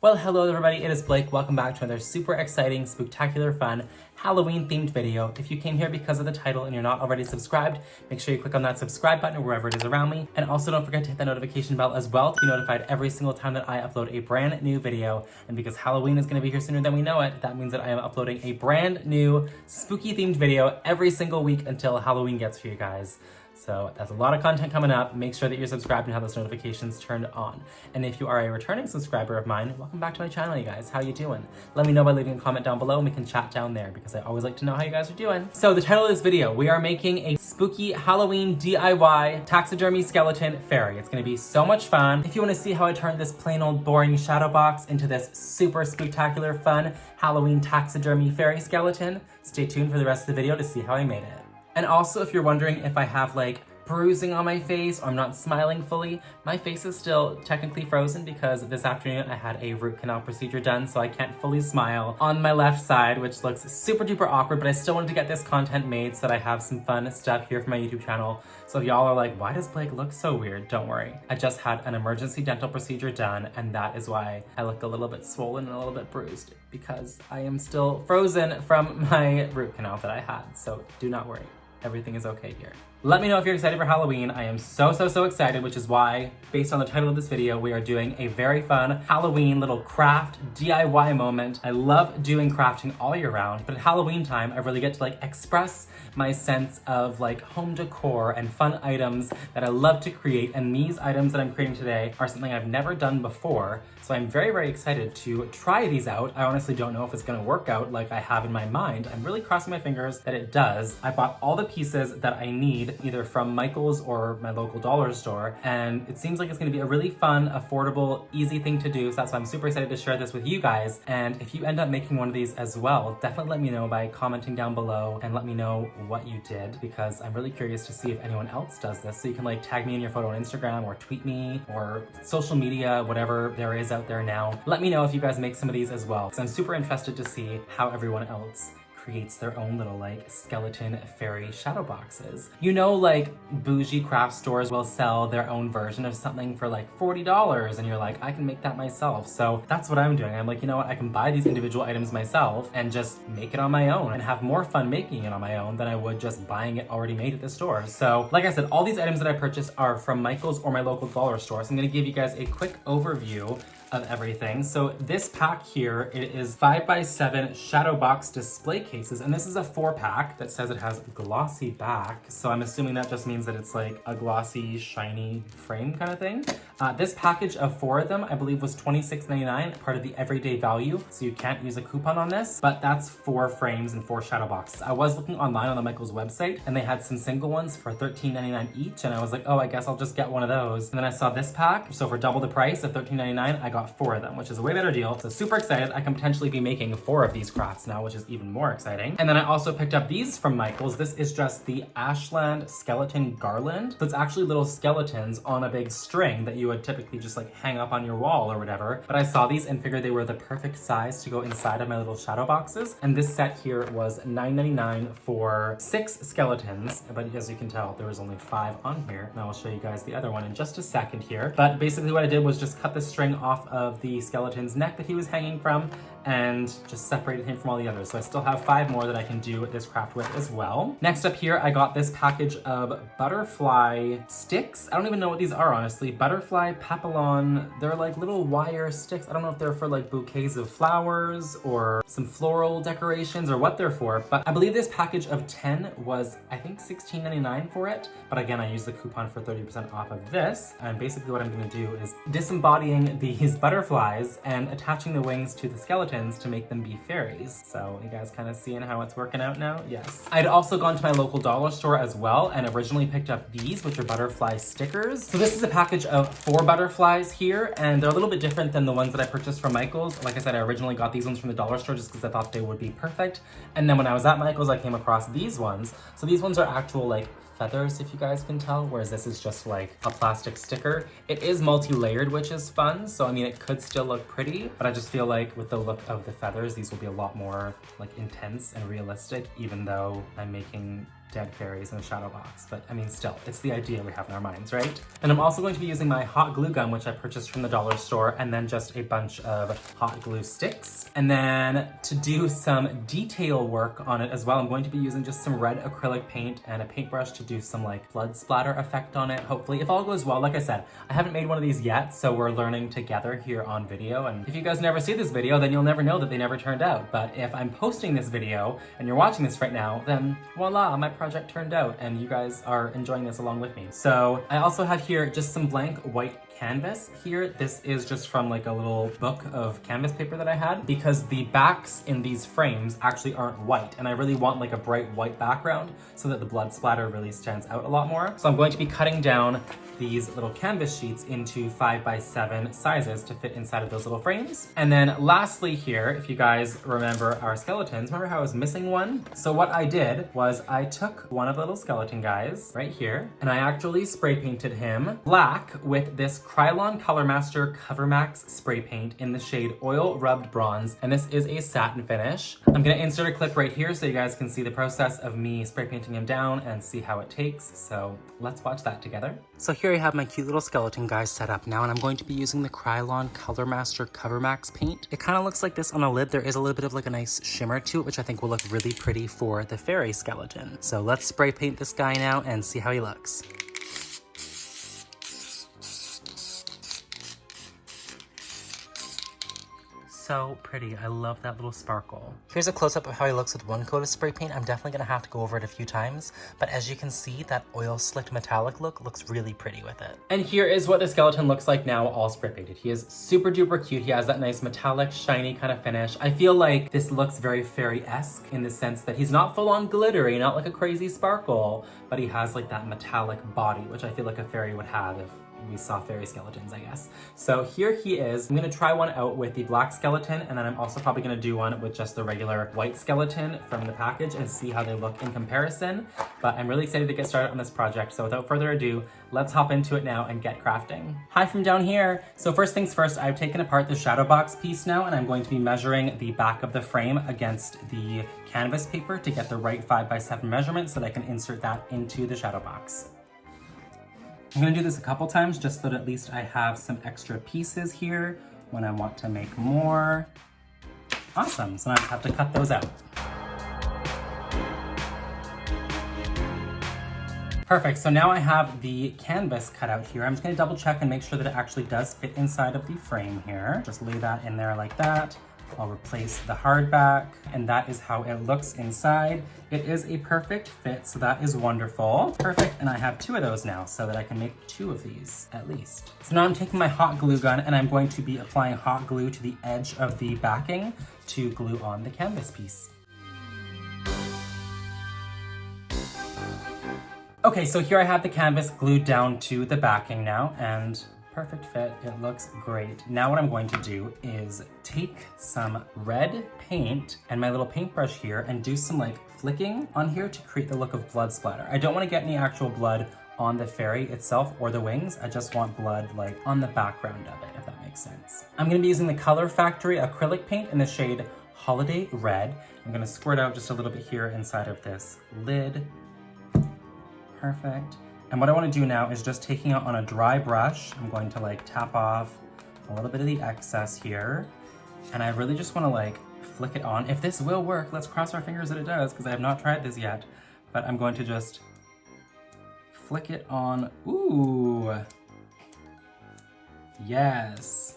Well, hello everybody, it is Blake. Welcome back to another super exciting, spooktacular fun, Halloween-themed video. If you came here because of the title and you're not already subscribed, make sure you click on that subscribe button wherever it is around me. And also don't forget to hit that notification bell as well to be notified every single time that I upload a brand new video. And because Halloween is going to be here sooner than we know it, that means that I am uploading a brand new spooky-themed video every single week until Halloween gets here, you guys. So that's a lot of content coming up. Make sure that you're subscribed and have those notifications turned on. And if you are a returning subscriber of mine, welcome back to my channel, you guys. How you doing? Let me know by leaving a comment down below and we can chat down there because I always like to know how you guys are doing. So the title of this video, we are making a spooky Halloween DIY taxidermy skeleton fairy. It's gonna be so much fun. If you wanna see how I turned this plain old boring shadow box into this super spooktacular fun Halloween taxidermy fairy skeleton, stay tuned for the rest of the video to see how I made it. And also, if you're wondering if I have like bruising on my face or I'm not smiling fully, my face is still technically frozen because this afternoon I had a root canal procedure done, so I can't fully smile on my left side, which looks super duper awkward, but I still wanted to get this content made so that I have some fun stuff here for my YouTube channel. So if y'all are like, why does Blake look so weird? Don't worry. I just had an emergency dental procedure done, and that is why I look a little bit swollen and a little bit bruised, because I am still frozen from my root canal that I had. So do not worry. Everything is okay here. Let me know if you're excited for Halloween. I am so excited, which is why, based on the title of this video, we are doing a very fun Halloween little craft DIY moment. I love doing crafting all year round, but at Halloween time, I really get to like express my sense of like home decor and fun items that I love to create. And these items that I'm creating today are something I've never done before. So I'm very excited to try these out. I honestly don't know if it's gonna work out like I have in my mind. I'm really crossing my fingers that it does. I bought all the pieces that I need either from Michael's or my local dollar store, and it seems like it's gonna be a really fun, affordable, easy thing to do, so that's why I'm super excited to share this with you guys. And if you end up making one of these as well, definitely let me know by commenting down below and let me know what you did, because I'm really curious to see if anyone else does this. So you can like tag me in your photo on Instagram or tweet me or social media, whatever there is out there now. Let me know if you guys make some of these as well, because I'm super interested to see how everyone else creates their own little like skeleton fairy shadow boxes. You know, like bougie craft stores will sell their own version of something for like $40 and you're like, I can make that myself. So that's what I'm doing. I'm like, you know what, I can buy these individual items myself and just make it on my own and have more fun making it on my own than I would just buying it already made at the store. So like I said, all these items that I purchased are from Michael's or my local dollar store. So I'm gonna give you guys a quick overview of everything. So this pack here, it is 5x7 shadow box display cases, and this is a 4-pack that says it has glossy back. So I'm assuming that just means that it's like a glossy, shiny frame kind of thing. This package of 4 of them, I believe, was $26.99, part of the everyday value. So you can't use a coupon on this, but that's 4 frames and 4 shadow boxes. I was looking online on the Michael's website, and they had some single ones for $13.99 each, and I was like, oh, I guess I'll just get one of those. And then I saw this pack, so for double the price of $13.99, I got 4 of them, which is a way better deal. So super excited. I can potentially be making 4 of these crafts now, which is even more exciting. And then I also picked up these from Michael's. This is just the Ashland skeleton garland. So it's actually little skeletons on a big string that you would typically just like hang up on your wall or whatever. But I saw these and figured they were the perfect size to go inside of my little shadow boxes. And this set here was $9.99 for 6 skeletons. But as you can tell, there was only 5 on here. And I will show you guys the other one in just a second here. But basically what I did was just cut the string off of the skeleton's neck that he was hanging from and just separated him from all the others. So I still have 5 more that I can do this craft with as well. Next up here, I got this package of butterfly sticks. I don't even know what these are, honestly. Butterfly papillon. They're like little wire sticks. I don't know if they're for like bouquets of flowers or some floral decorations or what they're for, but I believe this package of 10 was, I think, $16.99 for it. But again, I used the coupon for 30% off of this. And basically what I'm gonna do is disembodying these butterflies and attaching the wings to the skeletons to make them be fairies. So you guys kind of seeing how it's working out now? Yes. I'd also gone to my local dollar store as well and originally picked up these, which are butterfly stickers. So this is a package of 4 butterflies here, and they're a little bit different than the ones that I purchased from Michael's. Like I said, I originally got these ones from the dollar store just because I thought they would be perfect. And then when I was at Michael's, I came across these ones. So these ones are actual like feathers, if you guys can tell, whereas this is just like a plastic sticker. It is multi-layered, which is fun. So I mean, it could still look pretty, but I just feel like with the look of the feathers, these will be a lot more like intense and realistic, even though I'm making dead fairies in a shadow box, but I mean still, it's the idea we have in our minds, right? And I'm also going to be using my hot glue gun, which I purchased from the dollar store, and then just a bunch of hot glue sticks. And then to do some detail work on it as well, I'm going to be using just some red acrylic paint and a paintbrush to do some like blood splatter effect on it, hopefully. If all goes well, like I said, I haven't made one of these yet, so we're learning together here on video. And if you guys never see this video, then you'll never know that they never turned out. But if I'm posting this video and you're watching this right now, then voila, my project turned out and you guys are enjoying this along with me. So I also have here just some blank white canvas here. This is just from like a little book of canvas paper that I had, because the backs in these frames actually aren't white, and I really want like a bright white background so that the blood splatter really stands out a lot more. So I'm going to be cutting down these little canvas sheets into 5x7 sizes to fit inside of those little frames. And then lastly here, if you guys remember our skeletons, remember how I was missing one? So what I did was I took one of the little skeleton guys right here, and I actually spray painted him black with this Krylon Color Master Cover Max spray paint in the shade Oil Rubbed Bronze, and this is a satin finish. I'm gonna insert a clip right here so you guys can see the process of me spray painting him down and see how it takes. So let's watch that together. So here I have my cute little skeleton guy set up now, and I'm going to be using the Krylon Color Master Cover Max paint. It kind of looks like this on a lid. There is a little bit of like a nice shimmer to it, which I think will look really pretty for the fairy skeleton. So let's spray paint this guy now and see how he looks. So pretty. I love that little sparkle. Here's a close-up of how he looks with one coat of spray paint. I'm definitely gonna have to go over it a few times, but as you can see, that oil slicked metallic look looks really pretty with it. And here is what the skeleton looks like now, all spray painted. He is super duper cute. He has that nice metallic, shiny kind of finish. I feel like this looks very fairy-esque in the sense that he's not full-on glittery, not like a crazy sparkle, but he has like that metallic body, which I feel like a fairy would have if we saw fairy skeletons, I guess. So here he is. I'm gonna try one out with the black skeleton, and then I'm also probably gonna do one with just the regular white skeleton from the package and see how they look in comparison. But I'm really excited to get started on this project. So without further ado, let's hop into it now and get crafting. Hi from down here. So first things first, I've taken apart the shadow box piece now, and I'm going to be measuring the back of the frame against the canvas paper to get the right 5x7 measurement so that I can insert that into the shadow box. I'm gonna do this a couple times just so that at least I have some extra pieces here when I want to make more. Awesome, so now I just have to cut those out. Perfect, so now I have the canvas cut out here. I'm just gonna double check and make sure that it actually does fit inside of the frame here. Just lay that in there like that. I'll replace the hardback, and that is how it looks inside. It is a perfect fit, so that is wonderful. Perfect, and I have 2 of those now, so that I can make 2 of these, at least. So now I'm taking my hot glue gun, and I'm going to be applying hot glue to the edge of the backing to glue on the canvas piece. Okay, so here I have the canvas glued down to the backing now, and perfect fit, it looks great. Now what I'm going to do is take some red paint and my little paintbrush here and do some like flicking on here to create the look of blood splatter. I don't want to get any actual blood on the fairy itself or the wings. I just want blood like on the background of it, if that makes sense. I'm going to be using the Color Factory acrylic paint in the shade Holiday Red. I'm going to squirt out just a little bit here inside of this lid. Perfect. And what I want to do now is just taking it on a dry brush. I'm going to like tap off a little bit of the excess here. And I really just want to like flick it on. If this will work, let's cross our fingers that it does, because I have not tried this yet. But I'm going to just flick it on. Ooh. Yes.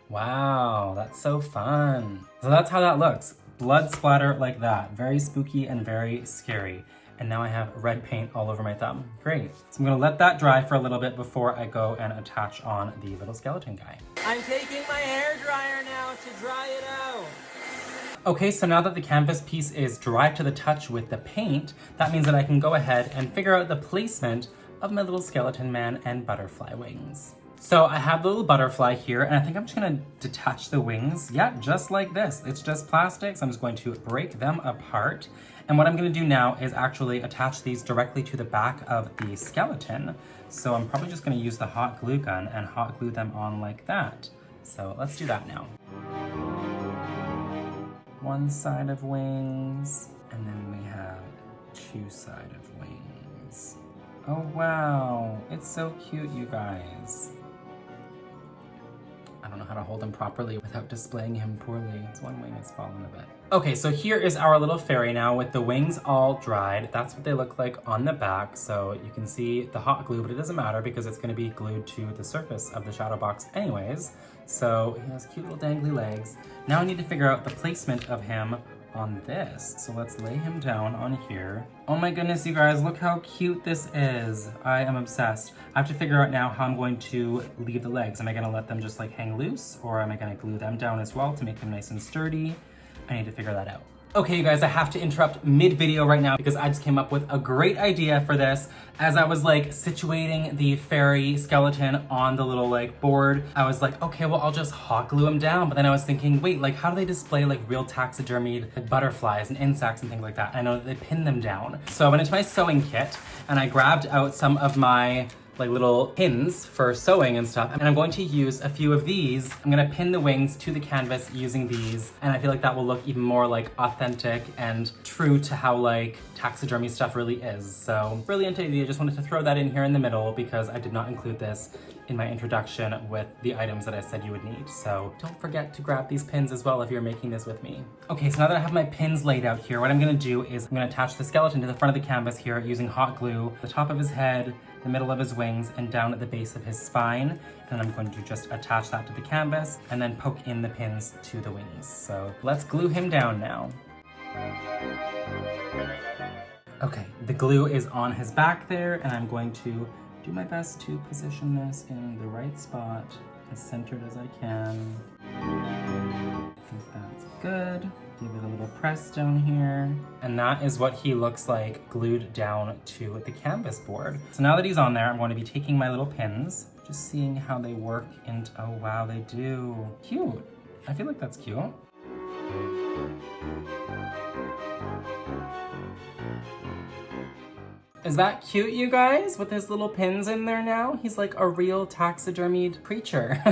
Wow, that's so fun. So that's how that looks. Blood splatter like that. Very spooky and very scary. And now I have red paint all over my thumb. Great. So I'm gonna let that dry for a little bit before I go and attach on the little skeleton guy. I'm taking my hairdryer now to dry it out. Okay, so now that the canvas piece is dry to the touch with the paint, that means that I can go ahead and figure out the placement of my little skeleton man and butterfly wings. So I have the little butterfly here, and I think I'm just gonna detach the wings. Yeah, just like this. It's just plastic, so I'm just going to break them apart. And what I'm gonna do now is actually attach these directly to the back of the skeleton. So I'm probably just gonna use the hot glue gun and hot glue them on like that. So let's do that now. one side of wings, and then we have two side of wings. Oh wow, it's so cute, you guys. I don't know how to hold him properly without displaying him poorly. This one wing is falling a bit. Okay, so here is our little fairy now with the wings all dried. That's what they look like on the back. So you can see the hot glue, but it doesn't matter because it's gonna be glued to the surface of the shadow box anyways. So he has cute little dangly legs. Now I need to figure out the placement of him on this. So let's lay him down on here. Oh my goodness, you guys, look how cute this is. I am obsessed. I have to figure out now how I'm going to leave the legs. Am I gonna let them just like hang loose, or am I gonna glue them down as well to make them nice and sturdy? I need to figure that out. Okay, you guys, I have to interrupt mid-video right now because I just came up with a great idea for this. As I was like situating the fairy skeleton on the little like board, I was like, okay, well, I'll just hot glue him down. But then I was thinking, wait, like how do they display like real taxidermied like, butterflies and insects and things like that? I know that they pin them down. So I went into my sewing kit and I grabbed out some of my like little pins for sewing and stuff. And I'm going to use a few of these. I'm gonna pin the wings to the canvas using these. And I feel like that will look even more like authentic and true to how like taxidermy stuff really is. So brilliant idea, just wanted to throw that in here in the middle because I did not include this in my introduction with the items that I said you would need. So don't forget to grab these pins as well if you're making this with me. Okay, so now that I have my pins laid out here, what I'm gonna do is I'm gonna attach the skeleton to the front of the canvas here using hot glue, the top of his head, the middle of his wings, and down at the base of his spine. And I'm going to just attach that to the canvas and then poke in the pins to the wings. So let's glue him down now. Okay, the glue is on his back there, and I'm going to do my best to position this in the right spot, as centered as I can. I think that's good. Give it a little press down here. And that is what he looks like glued down to the canvas board. So now that he's on there, I'm going to be taking my little pins, just seeing how they work, and oh wow, they do. Cute. I feel like that's cute. Is that cute, you guys? With his little pins in there now? He's like a real taxidermied creature.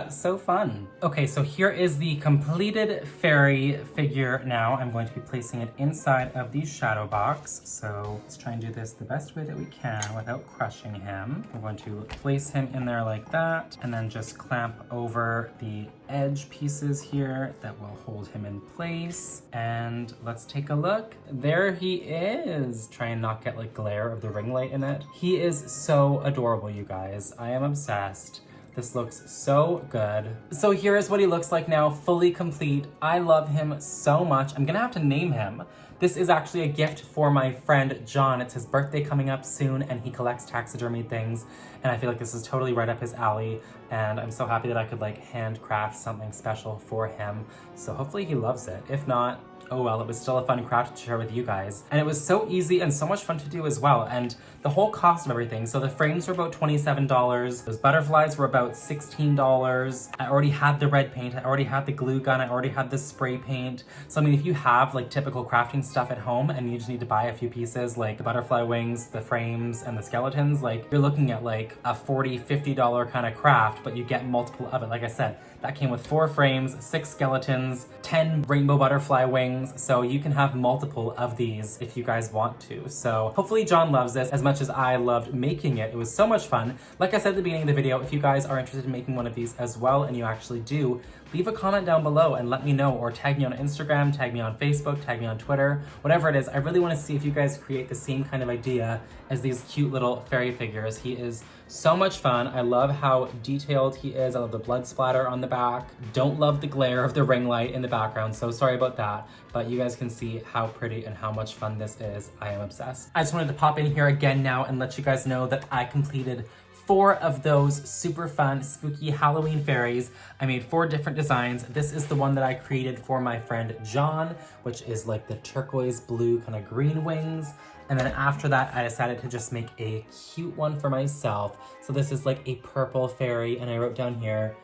So fun. Okay, so here is the completed fairy figure now. I'm going to be placing it inside of the shadow box. So let's try and do this the best way that we can without crushing him. I'm going to place him in there like that, and then just clamp over the edge pieces here that will hold him in place. And let's take a look. There he is. Try and not get like glare of the ring light in it. He is so adorable, you guys. I am obsessed. This looks so good. So here is what he looks like now, fully complete. I love him so much. I'm gonna have to name him. This is actually a gift for my friend John. It's his birthday coming up soon, and he collects taxidermy things. And I feel like this is totally right up his alley. And I'm so happy that I could like handcraft something special for him. So hopefully he loves it. If not, oh well, it was still a fun craft to share with you guys. And it was so easy and so much fun to do as well. And the whole cost of everything, so the frames were about $27. Those butterflies were about $16. I already had the red paint, I already had the glue gun, I already had the spray paint. So I mean, if you have like typical crafting stuff at home and you just need to buy a few pieces like the butterfly wings, the frames, and the skeletons, like you're looking at like a $40, $50 kind of craft, but you get multiple of it. Like I said, that came with 4 frames, 6 skeletons, 10 rainbow butterfly wings, so you can have multiple of these if you guys want to. So hopefully John loves this as much as I loved making it. It was so much fun. Like I said at the beginning of the video, if you guys are interested in making one of these as well, and you actually do, leave a comment down below and let me know, or tag me on Instagram, tag me on Facebook, tag me on Twitter, whatever it is. I really want to see if you guys create the same kind of idea as these cute little fairy figures. He is so much fun. I love how detailed he is. I love the blood splatter on the back. Don't love the glare of the ring light in the background, so sorry about that. But you guys can see how pretty and how much fun this is. I am obsessed. I just wanted to pop in here again now and let you guys know that I completed 4 of those super fun, spooky Halloween fairies. I made 4 different designs. This is the one that I created for my friend John, which is like the turquoise blue kind of green wings. And then after that, I decided to just make a cute one for myself. So this is like a purple fairy, and I wrote down here,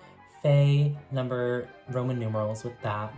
Fae number Roman numerals with that.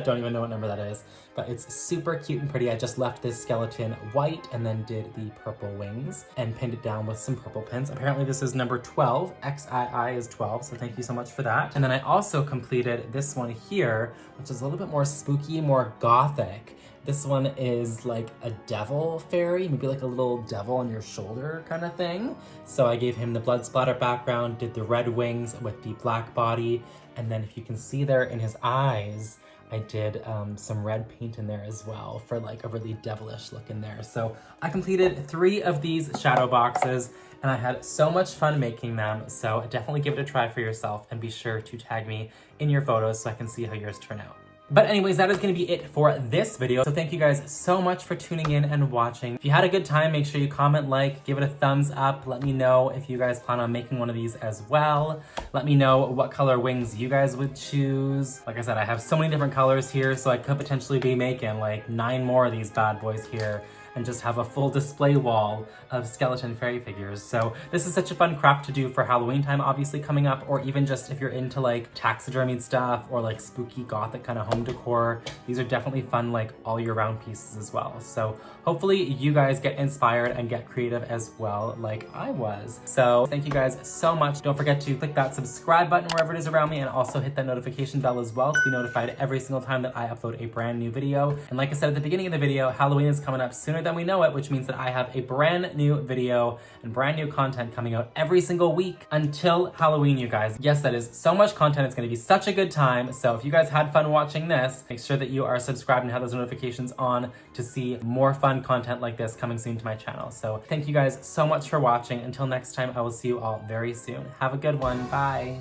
Don't even know what number that is, but it's super cute and pretty. I just left this skeleton white and then did the purple wings and pinned it down with some purple pins. Apparently this is number 12. XII is 12, so thank you so much for that. And then I also completed this one here, which is a little bit more spooky, more gothic. This one is like a devil fairy, maybe like a little devil on your shoulder kind of thing. So I gave him the blood splatter background, did the red wings with the black body, and then if you can see there in his eyes, I did some red paint in there as well for like a really devilish look in there. So I completed 3 of these shadow boxes and I had so much fun making them. So definitely give it a try for yourself and be sure to tag me in your photos so I can see how yours turn out. But anyways, that is going to be it for this video. So thank you guys so much for tuning in and watching. If you had a good time, make sure you comment, like, give it a thumbs up. Let me know if you guys plan on making one of these as well. Let me know what color wings you guys would choose. Like I said, I have so many different colors here, so I could potentially be making like 9 more of these bad boys here and just have a full display wall of skeleton fairy figures. So this is such a fun craft to do for Halloween time, obviously coming up, or even just if you're into like taxidermied stuff or like spooky gothic kind of home decor. These are definitely fun like all year round pieces as well. So hopefully you guys get inspired and get creative as well like I was. So thank you guys so much. Don't forget to click that subscribe button wherever it is around me and also hit that notification bell as well to be notified every single time that I upload a brand new video. And like I said at the beginning of the video, Halloween is coming up sooner than we know it, which means that I have a brand new video and brand new content coming out every single week until Halloween, you guys. Yes, that is so much content. It's going to be such a good time. So if you guys had fun watching this, make sure that you are subscribed and have those notifications on to see more fun content like this coming soon to my channel. So thank you guys so much for watching. Until next time, I will see you all very soon. Have a good one. Bye.